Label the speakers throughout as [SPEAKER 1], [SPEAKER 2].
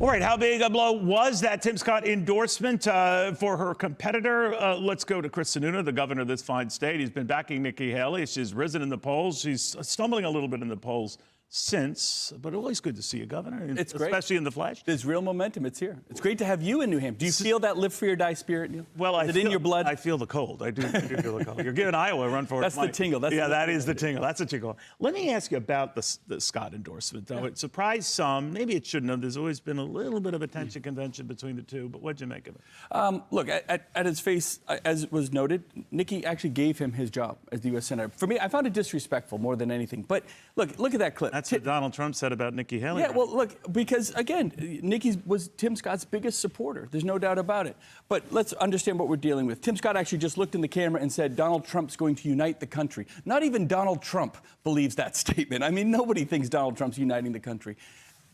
[SPEAKER 1] All right, how big a blow was that Tim Scott endorsement for her competitor? Let's go to Chris Sununu, the governor of this fine state. He's been backing Nikki Haley. She's risen in the polls. She's stumbling a little bit in the polls since, but always good to see you, Governor.
[SPEAKER 2] It's great.
[SPEAKER 1] Especially in the flesh.
[SPEAKER 2] There's real momentum. It's here. It's great to have you in New Hampshire. Do you feel that live free or die spirit, Neil?
[SPEAKER 1] Well,
[SPEAKER 2] Is it in your blood?
[SPEAKER 1] I feel the cold. I do feel the cold. You're giving Iowa a run for its
[SPEAKER 2] money. That's the tingle.
[SPEAKER 1] That is the tingle. That's a tingle. Let me ask you about the Scott endorsement, though. Yeah. It surprised some. Maybe it shouldn't have. There's always been a little bit of a tension convention between the two, but what'd you make of it?
[SPEAKER 2] Look, at his face, as was noted, Nikki actually gave him his job as the U.S. Senator. For me, I found it disrespectful more than anything. But look at that clip.
[SPEAKER 1] That's what Donald Trump said about Nikki Haley.
[SPEAKER 2] Yeah, well, look, because, again, Nikki was Tim Scott's biggest supporter. There's no doubt about it. But let's understand what we're dealing with. Tim Scott actually just looked in the camera and said Donald Trump's going to unite the country. Not even Donald Trump believes that statement. I mean, nobody thinks Donald Trump's uniting the country.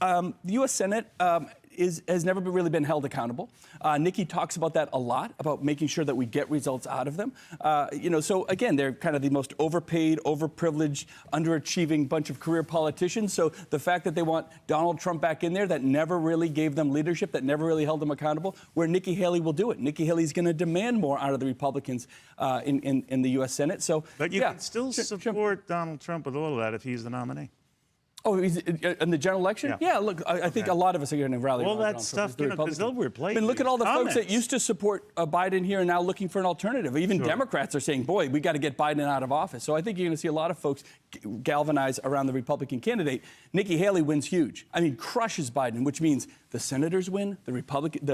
[SPEAKER 2] The U.S. Senate has never really been held accountable. Nikki talks about that a lot, about making sure that we get results out of them. So again, they're kind of the most overpaid, overprivileged, underachieving bunch of career politicians. So the fact that they want Donald Trump back in there, that never really gave them leadership, that never really held them accountable, where Nikki Haley will do it. Nikki Haley's going to demand more out of the Republicans in the U.S. Senate. So,
[SPEAKER 1] but you can still support Donald Trump with all of that if he's the nominee.
[SPEAKER 2] Oh, he's in the general election? Yeah, look, I think a lot of us are going to rally
[SPEAKER 1] all that stuff, because they'll replace.
[SPEAKER 2] I mean, look at all the folks that used to support Biden here and now looking for an alternative. Even Democrats are saying, boy, we got to get Biden out of office. So I think you're going to see a lot of folks galvanize around the Republican candidate. Nikki Haley wins huge. I mean, crushes Biden, which means the senators win, the Republican,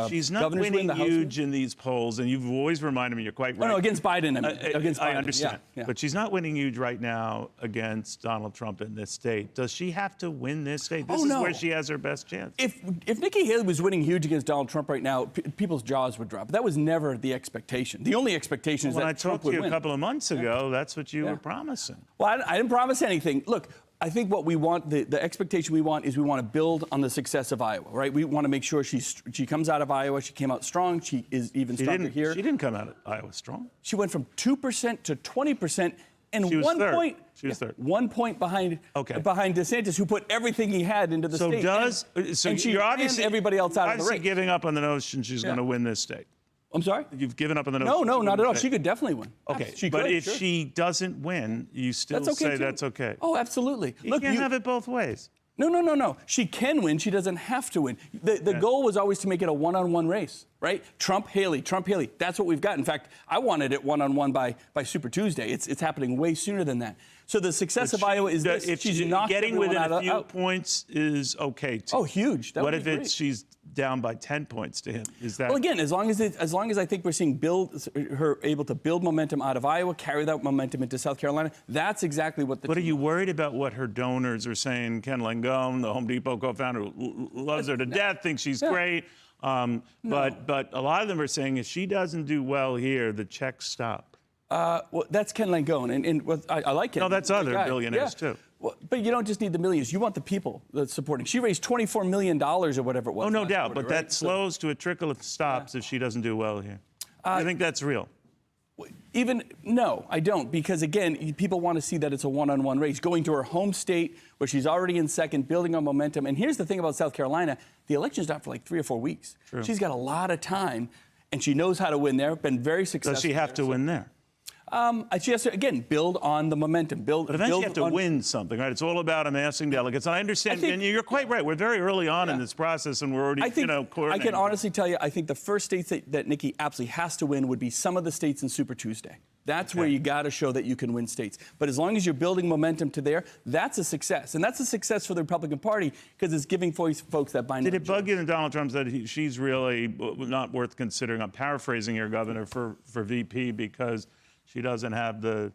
[SPEAKER 1] she's not
[SPEAKER 2] governors
[SPEAKER 1] winning
[SPEAKER 2] win, the
[SPEAKER 1] huge
[SPEAKER 2] House
[SPEAKER 1] in these polls, and you've always reminded me you're quite right.
[SPEAKER 2] No, against Biden. Against Biden.
[SPEAKER 1] I understand,
[SPEAKER 2] yeah.
[SPEAKER 1] But she's not winning huge right now against Donald Trump in this state. Does she have to win this state? This is where she has her best chance.
[SPEAKER 2] If Nikki Haley was winning huge against Donald Trump right now, people's jaws would drop. That was never the expectation. The only expectation is that Trump would win.
[SPEAKER 1] When I talked to you a couple of months ago, that's what you were promising.
[SPEAKER 2] Well, I didn't promise anything. Look, I think what we want, the expectation we want is we want to build on the success of Iowa, right? We want to make sure she comes out of Iowa. She came out strong. She is even stronger here.
[SPEAKER 1] She didn't come out of Iowa strong.
[SPEAKER 2] She went from 2% to 20%. And
[SPEAKER 1] she was
[SPEAKER 2] one
[SPEAKER 1] third.
[SPEAKER 2] point,
[SPEAKER 1] she was third.
[SPEAKER 2] 1 point behind DeSantis, who put everything he had into the state. And
[SPEAKER 1] you're obviously
[SPEAKER 2] everybody else out of the race.
[SPEAKER 1] Giving up on the notion she's going to win this state.
[SPEAKER 2] I'm sorry?
[SPEAKER 1] You've given up on the notion.
[SPEAKER 2] No, not at all. She could definitely win.
[SPEAKER 1] Okay, if she doesn't win, you still say that's okay.
[SPEAKER 2] Oh, absolutely.
[SPEAKER 1] You can't have it both ways.
[SPEAKER 2] No. She can win. She doesn't have to win. The goal was always to make it a one-on-one race, right? Trump, Haley. That's what we've got. In fact, I wanted it one-on-one by Super Tuesday. It's happening way sooner than that. So the success of Iowa is this.
[SPEAKER 1] If
[SPEAKER 2] she's not
[SPEAKER 1] getting within a few points is okay.
[SPEAKER 2] Oh, huge.
[SPEAKER 1] What if she's down by 10 points to him? Is that?
[SPEAKER 2] Well, again, as long as I think we're seeing her able to build momentum out of Iowa, carry that momentum into South Carolina, that's exactly what the.
[SPEAKER 1] But are you worried about what her donors are saying? Ken Langone, the Home Depot co-founder, who loves her to death, thinks she's great. But a lot of them are saying if she doesn't do well here, the checks stop.
[SPEAKER 2] Well, that's Ken Langone, and I like him.
[SPEAKER 1] No, that's other billionaires too.
[SPEAKER 2] Well, but you don't just need the millions. You want the people that's supporting. She raised $24 million or whatever it was.
[SPEAKER 1] Oh, no doubt. But that slows to a trickle if stops if she doesn't do well here. I think that's real.
[SPEAKER 2] No, I don't. Because, again, people want to see that it's a one-on-one race. Going to her home state where she's already in second, building on momentum. And here's the thing about South Carolina. The election's not for like 3 or 4 weeks.
[SPEAKER 1] True.
[SPEAKER 2] She's got a lot of time, and she knows how to win there. Been very successful.
[SPEAKER 1] Does she have to win there?
[SPEAKER 2] She has to, again, build on the momentum.
[SPEAKER 1] But eventually you have to win something, right? It's all about amassing delegates. And I understand, and you're quite right. We're very early on in this process, and we're already, coordinating.
[SPEAKER 2] I can honestly tell you, I think the first states that Nikki absolutely has to win would be some of the states in Super Tuesday. That's where you got to show that you can win states. But as long as you're building momentum to there, that's a success. And that's a success for the Republican Party because it's giving folks that binary.
[SPEAKER 1] Did it bug you that Donald Trump said she's really not worth considering? I'm paraphrasing here, Governor, for VP because she doesn't have the,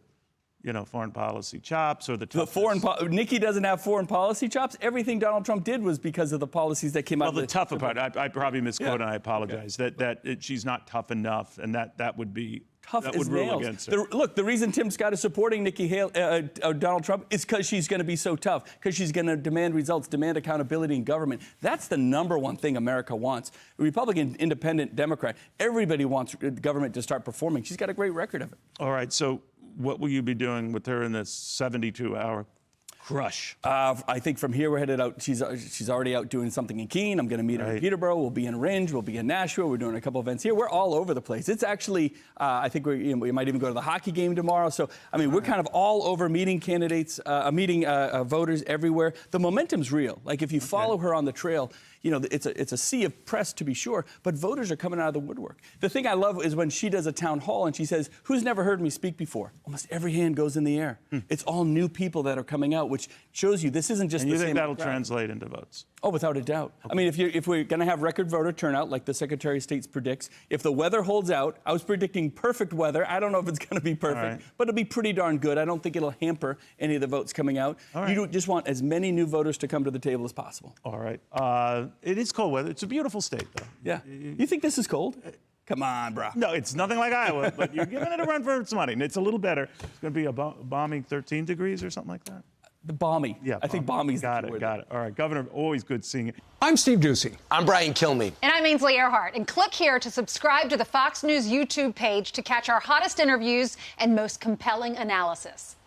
[SPEAKER 1] foreign policy chops or the
[SPEAKER 2] Nikki doesn't have foreign policy chops. Everything Donald Trump did was because of the policies that came out.
[SPEAKER 1] Well, the tougher part, I probably misquoted, and I apologize. That she's not tough enough, and that would be
[SPEAKER 2] tough as nails. Look, the reason Tim Scott is supporting Nikki Haley, Donald Trump is because she's going to be so tough, because she's going to demand results, demand accountability in government. That's the number one thing America wants. Republican, Independent, Democrat, everybody wants government to start performing. She's got a great record of it.
[SPEAKER 1] All right, so what will you be doing with her in this 72-hour crush?
[SPEAKER 2] I think from here we're headed out. She's already out doing something in Keene. I'm going to meet her in Peterborough. We'll be in Ringe. We'll be in Nashua. We're doing a couple events here. We're all over the place. It's actually, I think we might even go to the hockey game tomorrow. So, I mean, we're kind of all over meeting candidates, meeting voters everywhere. The momentum's real. Like, if you follow her on the trail, you know, it's a sea of press, to be sure, but voters are coming out of the woodwork. The thing I love is when she does a town hall and she says, who's never heard me speak before? Almost every hand goes in the air. It's all new people that are coming out, which shows you this isn't just
[SPEAKER 1] and
[SPEAKER 2] the
[SPEAKER 1] you
[SPEAKER 2] same.
[SPEAKER 1] think that'll translate into votes?
[SPEAKER 2] Oh, without a doubt. I mean, if we're going to have record voter turnout, like the Secretary of State predicts, if the weather holds out, I was predicting perfect weather. I don't know if it's going to be perfect, but it'll be pretty darn good. I don't think it'll hamper any of the votes coming out. You just want as many new voters to come to the table as possible.
[SPEAKER 1] All right. It is cold weather. It's a beautiful state, though.
[SPEAKER 2] Yeah. You think this is cold? Come on, bro.
[SPEAKER 1] No, it's nothing like Iowa, but you're giving it a run for its money, and it's a little better. It's going to be a balmy 13 degrees or something like that.
[SPEAKER 2] The balmy.
[SPEAKER 1] Yeah,
[SPEAKER 2] I think balmy's
[SPEAKER 1] got
[SPEAKER 2] the
[SPEAKER 1] it.
[SPEAKER 2] word.
[SPEAKER 1] Got it. All right, Governor, always good seeing you.
[SPEAKER 3] I'm Steve Ducey.
[SPEAKER 4] I'm Brian Kilmeade.
[SPEAKER 5] And I'm Ainsley Earhart. And click here to subscribe to the Fox News YouTube page to catch our hottest interviews and most compelling analysis.